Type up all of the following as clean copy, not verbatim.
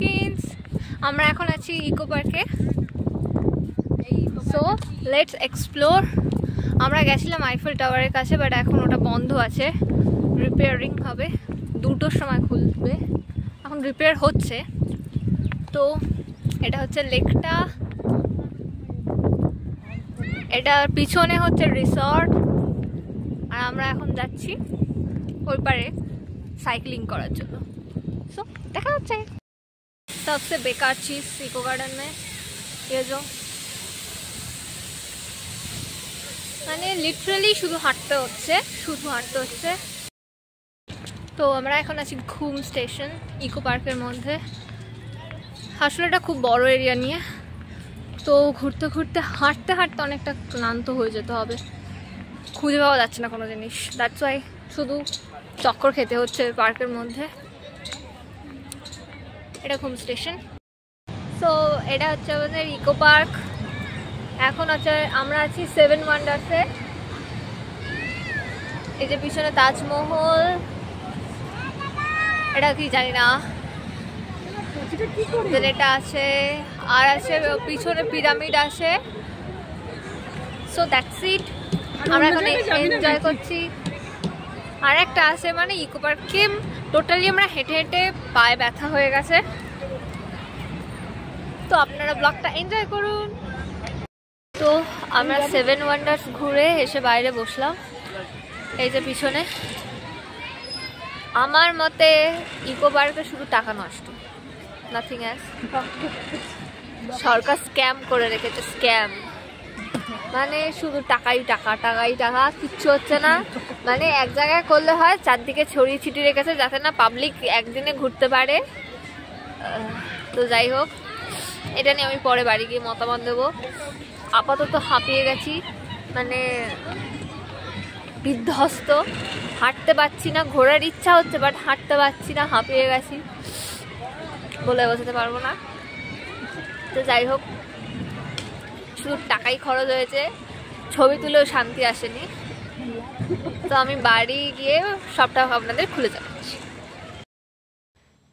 Kids আমরা এখন আছি ইকো পার্কে। So let's explore. আমরা গেছিলাম আইফেল টাওয়ারের কাছে, বাট এখন ওটা বন্ধ আছে, রিপেয়ারিং হবে, 2টোর সময় খুলবে, এখন রিপেয়ার হচ্ছে। তো এটা হচ্ছে লেকটা, এটার পিছনে হচ্ছে রিসর্ট, আর আমরা এখন যাচ্ছি ওই পারে साइकिलिंग করার জন্য। सो দেখা হচ্ছে। सबसे बेकार चीज़ इको गार्डन में ये जो মানে লিটারালি শুধু হাঁটতে হচ্ছে। তো আমরা এখন আছি ঘুম স্টেশন ইকো পার্কের মধ্যে। আসলে এটা খুব বড় এরিয়া নিয়ে, তো ঘুরতে ঘুরতে হাঁটতে হাঁটতে অনেকটা ক্লান্ত হয়ে যেতে হবে, খুঁজে পাওয়া যাচ্ছে না কোনো জিনিস। দ্যাটস ওয়াই শুধু চক্কর খেতে হচ্ছে পার্কের মধ্যে। এটা ঘুম স্টেশন। সো এটা হচ্ছে আমাদের ইকো পার্ক। এখন আছে আমরা আছি 7 ওয়ান্ডার্সে। এই যে পিছনে তাজমহল, এটা কি জানি না, এটা আছে, আর আছে পিছনে পিরামিড আছে। সো দ্যাটস ইট, আমরা এখন এনজয় করছি। আর একটা আছে মানে ইকো পার্কে টোটালি আমরা হেঁটে হেঁটে পায়ে ব্যথা হয়ে গেছে। তো আপনারা ব্লগটা এনজয় করুন। তো আমরা 7 ওয়ান্ডার্স ঘুরে এসে বাইরে বসলাম, এই যে পিছনে। আমার মতে ইকো পার্কে শুধু টাকা নষ্ট, নাথিং এলস। সরকার স্ক্যাম করে রেখেছে, স্ক্যাম মানে শুধু টাকাই টাকা, কিচ্ছু হচ্ছে না। মানে এক জায়গায় করলে হয়, চারদিকে ছড়িয়ে ছিটিয়ে রেখেছে যাতে না পাবলিক একদিনে ঘুরতে পারে। তো যাই হোক, এটা নিয়ে আমি পরে বাড়ি গিয়ে মতামত দেবো। আপাতত হাঁপিয়ে গেছি, মানে বিধ্বস্ত, হাঁটতে পারছি না। ঘোরার ইচ্ছা হচ্ছে বাট হাঁটতে পারছি না, হাঁপিয়ে গেছি, বলে বোঝাতে পারবো না। তো যাই হোক, শুধু টাকাই খরচ হয়েছে, ছবি তুলেও শান্তি আসেনি। তো আমি বাড়ি গিয়ে সবটা আপনাদের খুলে যাচ্ছি।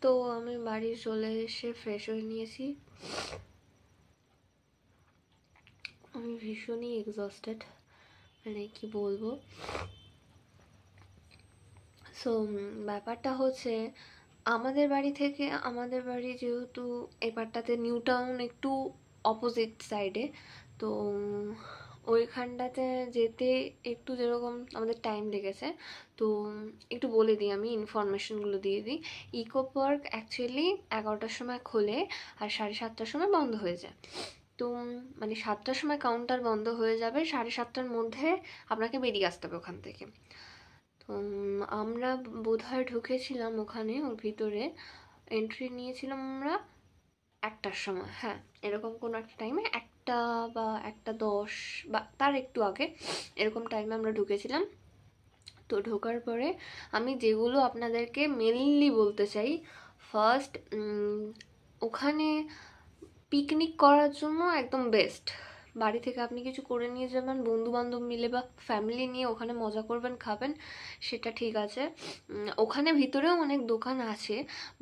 তো আমি বাড়ি চলে এসে ফ্রেশ হয়ে নিয়েছি। আমি ভীষণই এক্সস্টেড, মানে কি বলবো। সো ব্যাপারটা হচ্ছে, আমাদের বাড়ি থেকে আমাদের বাড়ি যেহেতু এপারটাতে নিউ টাউন একটু অপোজিট সাইডে, তো ওইখানটাতে যেতে একটু যেরকম আমাদের টাইম লেগেছে। তো একটু বলে দিই, আমি ইনফরমেশনগুলো দিয়ে দিই। ইকো পার্ক অ্যাকচুয়ালি 11টার সময় খোলে আর 7:30টার সময় বন্ধ হয়ে যায়। তো মানে 7টার সময় কাউন্টার বন্ধ হয়ে যাবে, 7:30টার মধ্যে আপনাকে বেরিয়ে আসতে হবে ওখান থেকে। তো আমরা বোধহয় ঢুকেছিলাম ওখানে, ওর ভিতরে এন্ট্রি নিয়েছিলাম আমরা 1টার সময়, হ্যাঁ এরকম কোনো একটা টাইমে, 1টা বা 1:10 বা তার একটু আগে এরকম টাইমে আমরা ঢুকেছিলাম। তো ঢোকার পরে আমি যেগুলো আপনাদেরকে মেনলি বলতে চাই, ফার্স্ট ওখানে পিকনিক করার জন্য একদম বেস্ট। বাড়ি থেকে আপনি কিছু করে নিয়ে যাবেন, বন্ধু বান্ধব মিলে বা ফ্যামিলি নিয়ে ওখানে মজা করবেন, খাবেন, সেটা ঠিক আছে। ওখানে ভিতরেও অনেক দোকান আছে,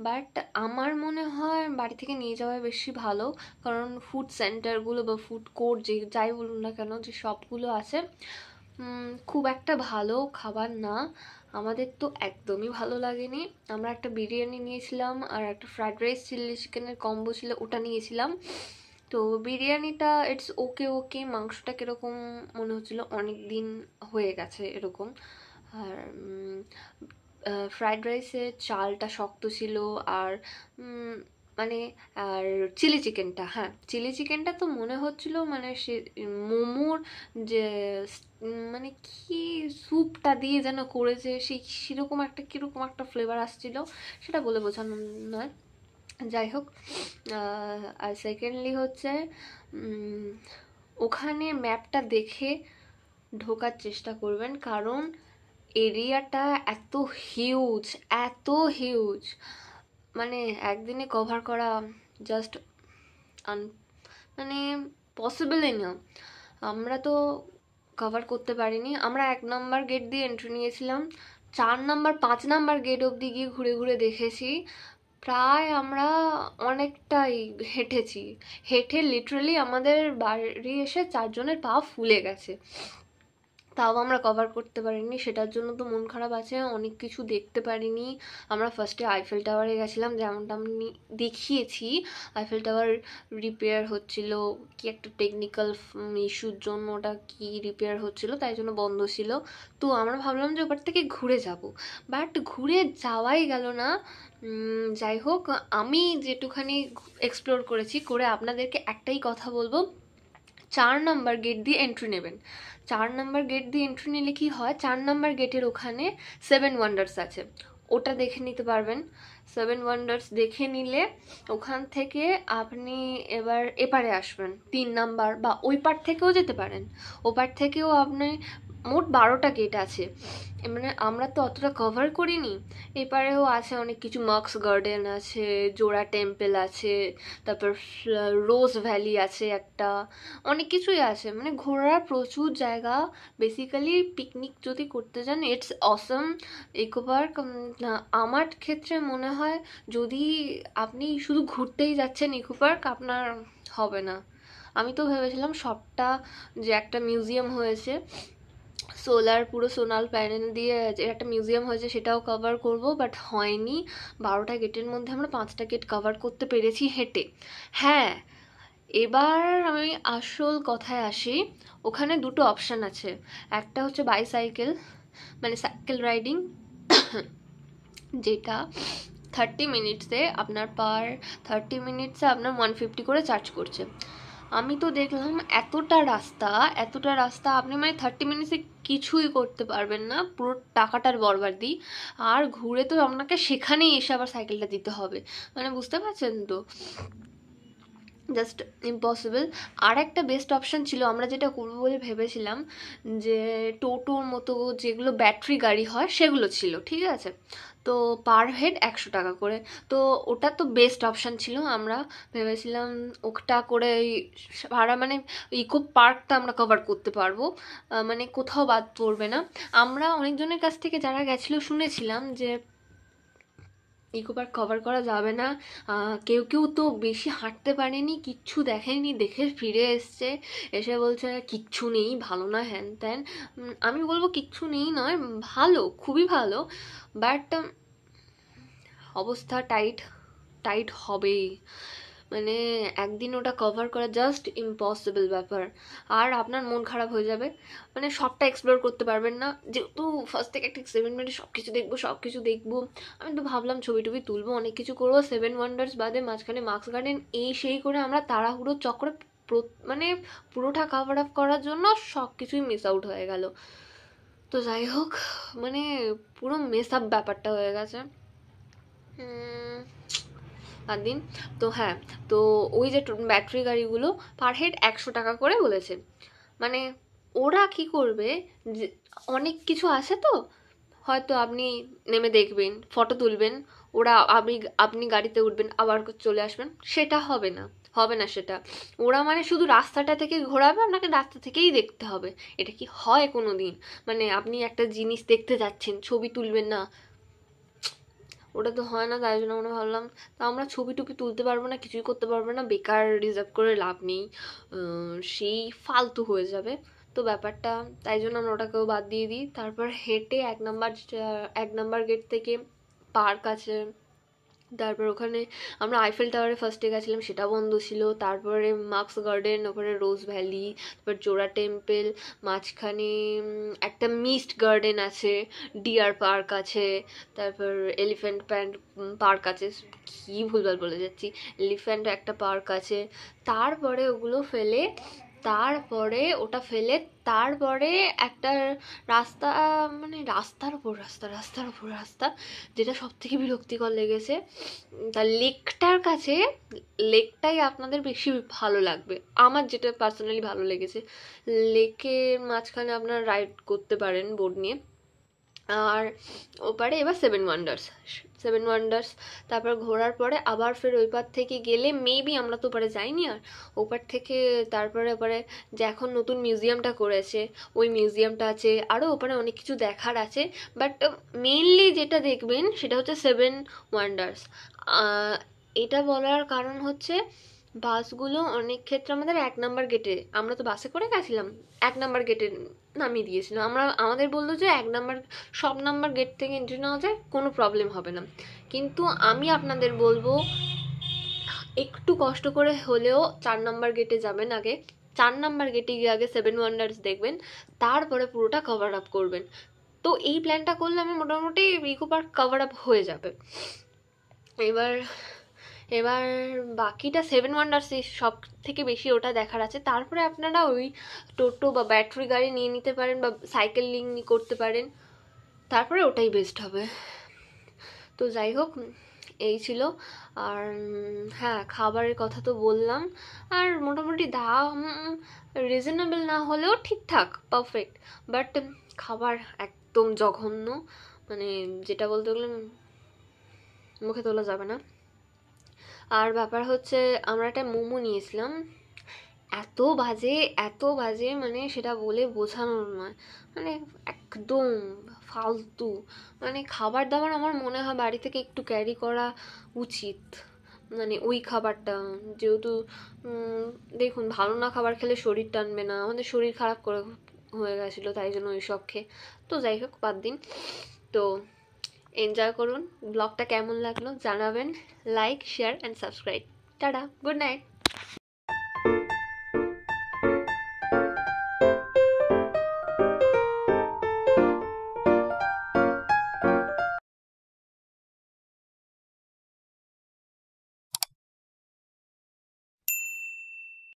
বাট আমার মনে হয় বাড়ি থেকে নিয়ে যাওয়াই বেশি ভালো। কারণ ফুড সেন্টারগুলো বা ফুড কোর্ট যে যাই বলুন না কেন, যে শপগুলো আছে, খুব একটা ভালো খাবার না। আমাদের তো একদমই ভালো লাগেনি। আমরা একটা বিরিয়ানি নিয়েছিলাম আর একটা ফ্রাইড রাইস চিলি চিকেনের কম্বো ছিল, ওটা নিয়েছিলাম। তো বিরিয়ানিটা ইটস ওকে, মাংসটা কীরকম মনে হচ্ছিলো অনেক দিন হয়ে গেছে এরকম। আর ফ্রাইড রাইসের চালটা শক্ত ছিল, আর মানে আর চিলি চিকেনটা তো মনে হচ্ছিল মানে সে মোমোর যে মানে কি স্যুপটা দিয়ে যেন করেছে, সেরকম একটা কীরকম একটা ফ্লেভার আসছিল, সেটা বলে বোঝানো নয়। যাই হোক, আর সেকেন্ডলি হচ্ছে ওখানে ম্যাপটা দেখে ঢোকার চেষ্টা করবেন, কারণ এরিয়াটা এত হিউজ, মানে একদিনে কভার করা জাস্ট মানে পসিবলই না। আমরা তো কভার করতে পারিনি। আমরা 1 নম্বর গেট দিয়ে এন্ট্রি নিয়েছিলাম, 4 নম্বর 5 নম্বর গেট অবধি গিয়ে ঘুরে ঘুরে দেখেছি, প্রায় আমরা অনেকটাই হেঁটেছি। হেঁটে লিটারালি আমাদের বাড়ি এসে 4 জনের পা ফুলে গেছে, তাও আমরা কভার করতে পারিনি। সেটার জন্য তো মন খারাপ আছে, অনেক কিছু দেখতে পারিনি। আমরা ফার্স্টে আইফেল টাওয়ারে গেছিলাম, যেমনটা আমি দেখিয়েছি। আইফেল টাওয়ার রিপেয়ার হচ্ছিল, কি একটা টেকনিক্যাল ইস্যুর জন্য ওটা কি রিপেয়ার হচ্ছিল, তাই জন্য বন্ধ ছিল। তো আমরা ভাবলাম যে ওপার থেকে ঘুরে যাব, বাট ঘুরে যাওয়াই গেল না। যাই হোক, আমি যেটুখানি এক্সপ্লোর করেছি, করে আপনাদেরকে একটাই কথা বলবো, 4 নম্বর গেট দিয়ে এন্ট্রি নেবেন। 4 নম্বর গেট দিয়ে এন্ট্রি নিলে কি হয়, 4 নম্বর গেটের ওখানে 7 ওয়ান্ডার্স আছে, ওটা দেখে নিতে পারবেন। 7 ওয়ান্ডার্স দেখে নিলে ওখান থেকে আপনি এবার এপারে আসবেন 3 নাম্বার, বা ওই পার থেকেও যেতে পারেন। ওপার থেকেও আপনি, মোট 12টা গেট আছে, মানে আমরা তো অতটা কভার করিনি। এপারেও আছে অনেক কিছু, মার্কস গার্ডেন আছে, জোড়া টেম্পল আছে, তারপর রোজ ভ্যালি আছে একটা, অনেক কিছুই আছে, মানে ঘোরার প্রচুর জায়গা। বেসিক্যালি পিকনিক যদি করতে যান, ইটস অসম। ইকো পার্ক আমার ক্ষেত্রে মনে হয়, যদি আপনি শুধু ঘুরতেই যাচ্ছেন ইকো পার্ক, আপনার হবে না। আমি তো ভেবেছিলাম সবটা, যে একটা মিউজিয়াম হয়েছে সোলার, পুরো সোলার প্যানেল দিয়ে যে একটা মিউজিয়াম হয়েছে, সেটাও কভার করব, বাট হয়নি। 12টা গেটের মধ্যে আমরা 5টা গেট কভার করতে পেরেছি হেঁটে। হ্যাঁ, এবার আমি আসল কথায় আসি। ওখানে দুটো অপশান আছে, একটা হচ্ছে বাইসাইকেল, মানে সাইকেল রাইডিং, যেটা 30 মিনিটসে আপনার 30 মিনিটসে আপনার 150 করে চার্জ করছে। আমি তো দেখলাম এতটা রাস্তা আপনি মানে 30 মিনিটসে কিছুই করতে পারবেন না, পুরো টাকাটার বরবাদি। আর ঘুরে তো আপনাকে সেখানেই এসে আবার সাইকেলটা দিতে হবে, মানে বুঝতে পারছেন তো, জাস্ট ইম্পসিবল। আর একটা বেস্ট অপশান ছিল, আমরা যেটা করবো বলে ভেবেছিলাম, যে টোটোর মতো যেগুলো ব্যাটারি গাড়ি হয় সেগুলো ছিল, ঠিক আছে, তো পার হেড 100 টাকা করে। তো ওটা তো বেস্ট অপশান ছিল, আমরা ভেবেছিলাম ওটা করে ভাড়া, মানে ইকো পার্কটা আমরা কভার করতে পারবো, মানে কোথাও বাদ পড়বে না। আমরা অনেকজনের কাছ থেকে যারা গেছিলো শুনেছিলাম যে ইকো পার্ক কভার করা যাবে না, কেউ কেউ তো বেশি হাঁটতে পারেনি, কিচ্ছু দেখেনি, দেখে ফিরে এসছে, এসে বলছে কিচ্ছু নেই, ভালো না, হ্যান ত্যান। আমি বলবো কিচ্ছু নেই নয়, ভালো, খুবই ভালো, বাট অবস্থা টাইট, টাইট হবেই, মানে একদিন ওটা কভার করা জাস্ট ইম্পসিবল ব্যাপার। আর আপনার মন খারাপ হয়ে যাবে, মানে সবটা এক্সপ্লোর করতে পারবেন না, যেহেতু ফার্স্ট থেকে একটা 7 মিনিটে সব কিছু দেখবো। আমি তো ভাবলাম ছবি টবি তুলবো, অনেক কিছু করবো, 7 ওয়ান্ডার্স বাদে মাঝখানে মার্কস গার্ডেন, এই সেই করে আমরা তাড়াহুড়ো চক্করে মানে পুরোটা কভার আপ করার জন্য সব কিছুই মিস আউট হয়ে গেল। তো যাই হোক, মানে পুরো মেস আপ ব্যাপারটা হয়ে গেছে। আর দিন, তো হ্যাঁ, তো ওই যে ব্যাটারি গাড়িগুলো পার হেড 100 টাকা করে বলেছে। মানে ওরা কি করবে, যে অনেক কিছু আছে তো, হয়তো আপনি নেমে দেখবেন, ফটো তুলবেন, ওরা আপনি গাড়িতে উঠবেন আবার চলে আসবেন, সেটা হবে না, হবে না সেটা। ওরা মানে শুধু রাস্তাটা থেকে ঘোরাবে, আপনাকে রাস্তা থেকেই দেখতে হবে। এটা কি হয় কোনো দিন, মানে আপনি একটা জিনিস দেখতে যাচ্ছেন, ছবি তুলবেন না, ওটা তো হয় না। তাই জন্য আমরা ভাবলাম, তা আমরা ছবি টবি তুলতে পারবো না, কিছুই করতে পারবো না, বেকার রিজার্ভ করে লাভ নেই, সেই ফালতু হয়ে যাবে। তো ব্যাপারটা, তাই জন্য আমরা ওটাকেও বাদ দিয়ে দিই। তারপর হেঁটে 1 নাম্বার গেট থেকে পার্ক আছে, তারপর ওখানে আমরা আইফেল টাওয়ারে ফার্স্টে গেছিলাম, সেটা বন্ধ ছিল। তারপরে মার্কস গার্ডেন, ওখানে রোজ ভ্যালি, তারপর জোড়া টেম্পল, মাঝখানে একটা মিস্ট গার্ডেন আছে, ডিয়ার পার্ক আছে, তারপর এলিফ্যান্ট পার্ক আছে, কি ভুলভাল বলে যাচ্ছি, এলিফ্যান্ট একটা পার্ক আছে। তারপরে ওগুলো ফেলে, তারপরে একটা রাস্তা, মানে রাস্তার উপর রাস্তা, যেটা সব থেকে বিরক্তিকর লেগেছে। তা লেকটাই আপনাদের বেশি ভালো লাগবে, আমার যেটা পার্সোনালি ভালো লেগেছে। লেকের মাঝখানে আপনারা রাইড করতে পারেন বোট নিয়ে, আর ওপারে এবার সেভেন ওয়ান্ডার্স তারপর ঘোরার পরে আবার ফের ওই পার থেকে গেলে মেবি, আমরা তো ওপারে যাইনি, আর ওপার থেকে তারপরে ওপারে যে এখন নতুন মিউজিয়ামটা করেছে ওই মিউজিয়ামটা আছে, আরও ওপারে অনেক কিছু দেখার আছে। বাট মেইনলি যেটা দেখবেন সেটা হচ্ছে সেভেন ওয়ান্ডার্স। এটা বলার কারণ হচ্ছে বাসগুলো অনেক ক্ষেত্রে আমাদের 1 নম্বর গেটে, আমরা তো বাসে করে গেছিলাম, 1 নম্বর গেটে নামিয়ে দিয়েছিল। আমাদের বললো যে 1 নম্বর, সব নাম্বার গেট থেকে এন্ট্রি নেওয়া যায়, কোনো প্রবলেম হবে না। কিন্তু আমি আপনাদের বলবো একটু কষ্ট করে হলেও 4 নম্বর গেটে যাবেন আগে। 4 নম্বর গেটে গিয়ে আগে সেভেন ওয়ান্ডার্স দেখবেন, তারপরে পুরোটা কভার আপ করবেন। তো এই প্ল্যানটা করলে আমি মোটামুটি ইকো পার্ক কভার আপ হয়ে যাবে। এবার এবার বাকিটা সেভেন ওয়ান্ডার্স সব থেকে বেশি ওটা দেখার আছে। তারপরে আপনারা ওই টোটো বা ব্যাটারি গাড়ি নিয়ে নিতে পারেন বা সাইকেলিং করতে পারেন, তারপরে ওটাই বেস্ট হবে। তো যাই হোক, এই ছিল। আর হ্যাঁ, খাবারের কথা তো বললাম। আর মোটামুটি দাম রিজনেবল না হলেও ঠিকঠাক পারফেক্ট, বাট খাবার একদম জঘন্য, মানে যেটা বলতে গেলে মুখে তোলা যাবে না। আর ব্যাপার হচ্ছে আমরা একটা মোমো নিয়েছিলাম, এত বাজে মানে সেটা বলে বোঝানোর নয়, মানে একদম ফালতু। মানে খাবার দাবার আমার মনে হয় বাড়ি থেকে একটু ক্যারি করা উচিত, মানে ওই খাবারটা যেহেতু দেখুন ভালো না খাবার খেলে শরীর টানবে না, আমাদের শরীর খারাপ করে হয়ে গেছিলো তাই জন্য ওই সব খেয়ে। তো যাই হোক, বাদ দিন। তো এনজয় করুন, ব্লগটা কেমন লাগলো জানাবেন, like share and subscribe. Tata, good night.